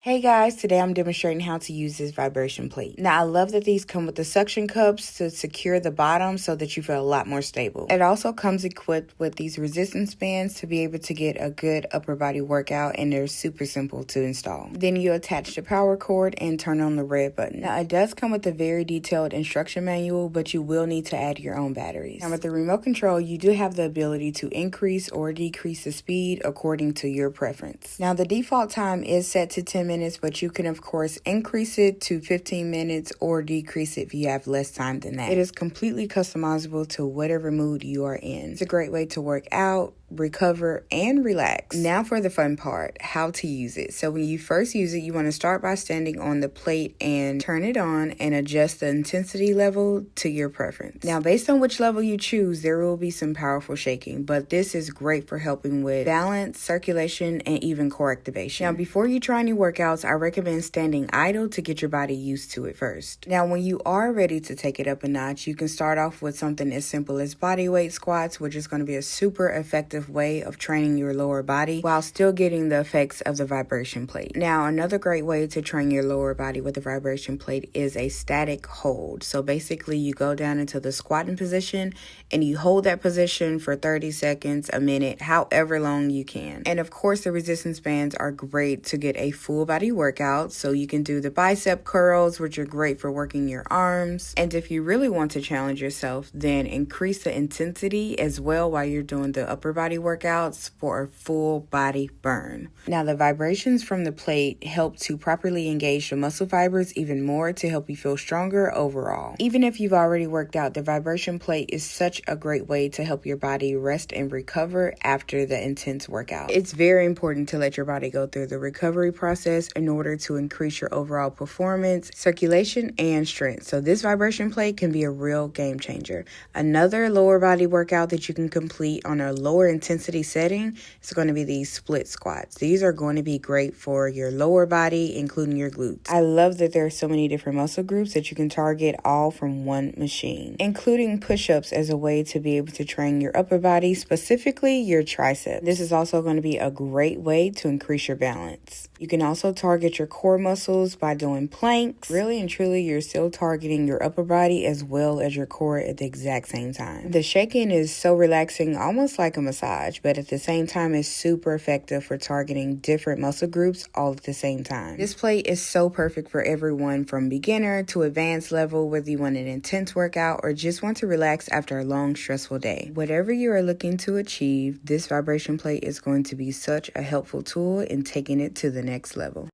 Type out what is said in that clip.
Hey guys, today I'm demonstrating how to use this vibration plate. Now I love that these come with the suction cups to secure the bottom so that you feel a lot more stable. It also comes equipped with these resistance bands to be able to get a good upper body workout, and they're super simple to install. Then you attach the power cord and turn on the red button. Now it does come with a very detailed instruction manual, but you will need to add your own batteries. Now with the remote control, you do have the ability to increase or decrease the speed according to your preference. Now the default time is set to 10 minutes, but you can of course increase it to 15 minutes or decrease it if you have less time than that. It is completely customizable to whatever mood you are in. It's a great way to work out, recover, and relax. Now for the fun part, how to use it. So when you first use it, you want to start by standing on the plate and turn it on and adjust the intensity level to your preference. Now based on which level you choose, there will be some powerful shaking, but this is great for helping with balance, circulation, and even core activation. Now before you try any workouts, I recommend standing idle to get your body used to it first. Now when you are ready to take it up a notch, you can start off with something as simple as body weight squats, which is going to be a super effective way of training your lower body while still getting the effects of the vibration plate. Now another great way to train your lower body with the vibration plate is a static hold. So basically you go down into the squatting position and you hold that position for 30 seconds, a minute, however long you can. And of course the resistance bands are great to get a full body workout, so you can do the bicep curls, which are great for working your arms. And if you really want to challenge yourself, then increase the intensity as well while you're doing the upper body workouts for a full body burn. Now the vibrations from the plate help to properly engage the muscle fibers even more to help you feel stronger overall. Even if you've already worked out, the vibration plate is such a great way to help your body rest and recover after the intense workout. It's very important to let your body go through the recovery process in order to increase your overall performance, circulation, and strength. So this vibration plate can be a real game changer. Another lower body workout that you can complete on a lower intensity setting is going to be these split squats. These are going to be great for your lower body, including your glutes. I love that there are so many different muscle groups that you can target all from one machine, including push-ups as a way to be able to train your upper body, specifically your tricep. This is also going to be a great way to increase your balance. You can also target your core muscles by doing planks. Really and truly, you're still targeting your upper body as well as your core at the exact same time. The shaking is so relaxing, almost like a massage, but at the same time, it's super effective for targeting different muscle groups all at the same time. This plate is so perfect for everyone from beginner to advanced level, whether you want an intense workout or just want to relax after a long, stressful day. Whatever you are looking to achieve, this vibration plate is going to be such a helpful tool in taking it to the next level.